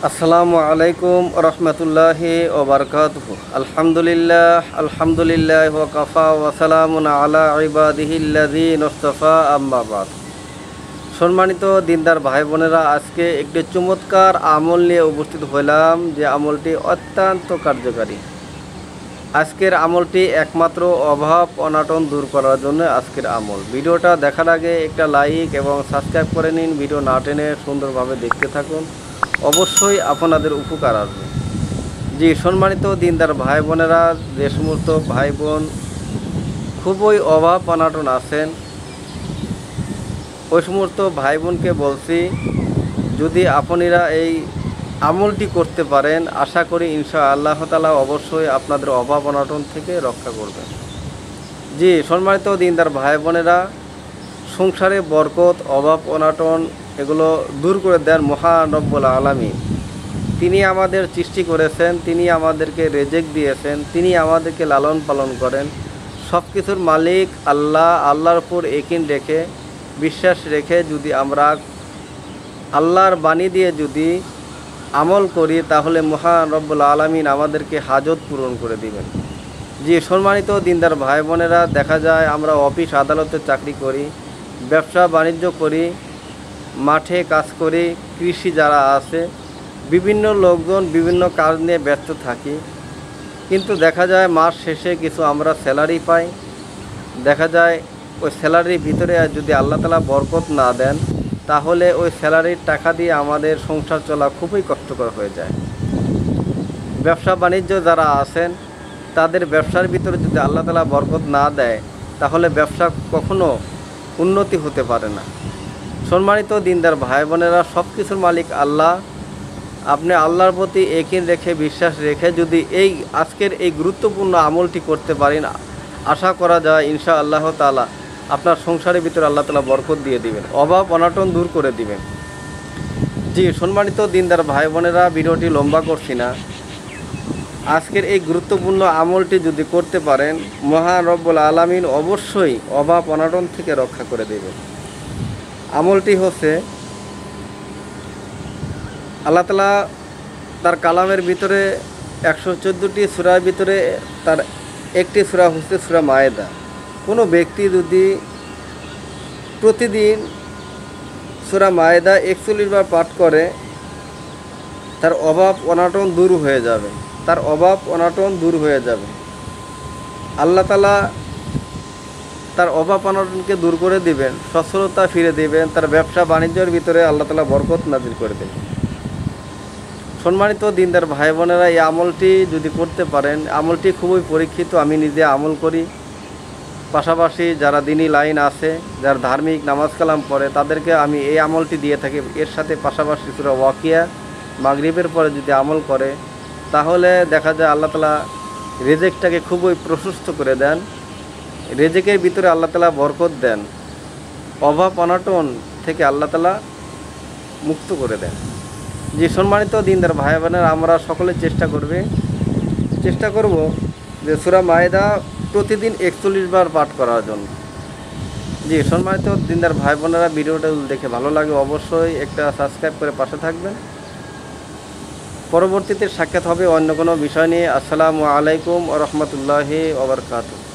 আসসালামু আলাইকুম রহমতুল্লাহি ওয়া বারাকাতুহু। আলহামদুলিল্লাহ ওয়া কাফা ওয়া সালামুন আলা ইবাদিহিল্লাযীনা ইসতাফা, আম্মা বাদ। সম্মানিত দিনদার ভাই বোনেরা, আজকে একটি চমৎকার আমল নিয়ে উপস্থিত হলাম, যে আমলটি অত্যন্ত কার্যকারী। আজকের আমলটি একমাত্র অভাব অনাটন দূর করার জন্য আজকের আমল। ভিডিওটা দেখার আগে একটা লাইক এবং সাবস্ক্রাইব করে নিন। ভিডিও না টেনে সুন্দরভাবে দেখতে থাকুন, অবশ্যই আপনাদের উপকার আসবে। জি সম্মানিত দিনদার ভাই বোনেরা, যে সমস্ত ভাই বোন খুবই অভাব অনাটন আছেন, ওই সমস্ত ভাই বোনকে বলছি, যদি আপনারা এই আমলটি করতে পারেন, আশা করি ইনশাআল্লাহ তাআলা অবশ্যই আপনাদের অভাব অনাটন থেকে রক্ষা করবেন। জি সম্মানিত দিনদার ভাই বোনেরা, সংসারে বরকত, অভাব অনাটন এগুলো দূর করে দেন মহান রব্বুল আলামিন। তিনি আমাদের সৃষ্টি করেছেন, তিনি আমাদেরকে রেজেক দিয়েছেন, তিনি আমাদেরকে লালন পালন করেন। সব কিছুর মালিক আল্লাহ। আল্লাহর উপর ইয়াকিন রেখে, বিশ্বাস রেখে যদি আমরা আল্লাহর বাণী দিয়ে যদি আমল করি, তাহলে মহান রব্বুল আলামিন আমাদেরকে হাজত পূরণ করে দিবেন। জি সম্মানিত দিনদার ভাই বোনেরা, দেখা যায় আমরা অফিস আদালতে চাকরি করি, ব্যবসা বাণিজ্য করি, মাঠে কাজ করি, কৃষি যারা আছে, বিভিন্ন লোকজন বিভিন্ন কাজ নিয়ে ব্যস্ত থাকি, কিন্তু দেখা যায় মাস শেষে কিছু আমরা স্যালারি পাই। দেখা যায় ওই স্যালারির ভিতরে যদি আল্লাহ তাআলা বরকত না দেন, তাহলে ওই স্যালারির টাকা দিয়ে আমাদের সংসার চলা খুবই কষ্টকর হয়ে যায়। ব্যবসা বাণিজ্য যারা আছেন, তাদের ব্যবসার ভিতরে যদি আল্লাহ তাআলা বরকত না দেয়, তাহলে ব্যবসা কখনো উন্নতি হতে পারে না। সম্মানিত দিনদার ভাই বোনেরা, সব কিছুর মালিক আল্লাহ। আপনি আল্লাহর প্রতি ইয়াকিন রেখে, বিশ্বাস রেখে যদি আজকের এই গুরুত্বপূর্ণ আমলটি করতে পারেন, আশা করা যায় ইনশাআল্লাহ তাআলা আপনার সংসারের ভিতরে আল্লাহ তাআলা বরকত দিয়ে দিবেন, অভাব অনাটন দূর করে দিবেন। জি সম্মানিত দিনদার ভাই বোনেরা, ভিডিওটি লম্বা করছি না। আজকের এই গুরুত্বপূর্ণ আমলটি যদি করতে পারেন, মহান রব্বুল আলামিন অবশ্যই অভাব অনাটন থেকে রক্ষা করে দেবেন। আমলটি হচ্ছে, আল্লাহ তাআলা তার কালামের ভিতরে 114টি সূরার ভিতরে তার একটি সূরা হচ্ছে সূরা মায়েদা। কোনো ব্যক্তি যদি প্রতিদিন সূরা মায়েদা 41 বার পাঠ করে, তার অভাব অনাটন দূর হয়ে যাবে, তার অভাব অনাটন দূর হয়ে যাবে। আল্লাহ তাআলা তার অভাব অনাটনকে দূর করে দিবেন, সচ্ছলতা ফিরে দিবেন, তার ব্যবসা বাণিজ্যের ভিতরে আল্লাহ তাআলা বরকত নাজিল করে দেবেন। সম্মানিত দিনদার ভাই বোনেরা, এই আমলটি যদি করতে পারেন, আমলটি খুবই পরীক্ষিত। আমি নিজে আমল করি, পাশাপাশি যারা দিনী লাইন আছে, যারা ধার্মিক নামাজ কালাম পড়ে, তাদেরকে আমি এই আমলটি দিয়ে থাকি। এর সাথে পাশাপাশি সূরা ওয়াকিয়া মাগরিবের পরে যদি আমল করে, তাহলে দেখা যায় আল্লাহ তাআলা রিজিকটাকে খুবই প্রশস্ত করে দেন, রিজিকের ভিতরে আল্লাহ তাআলা বরকত দেন, অভাব অনাটন থেকে আল্লাহ তাআলা মুক্ত করে দেন। যে সম্মানিত দিনদার ভাই বোনেরা, আমরা সকলে চেষ্টা করব যে সূরা মায়েদা প্রতিদিন 41 বার পাঠ করার জন্য। জি সম্মানিত দিনদার ভাই বোনেরা, ভিডিওটা দেখে ভালো লাগে অবশ্যই একটা সাবস্ক্রাইব করে পাশে থাকবেন। পরবর্তীতে সাক্ষাৎ হবে অন্য কোনো বিষয় নিয়ে। আসসালামু আলাইকুম ওয়া রাহমাতুল্লাহি ওয়া বারাকাতুহু।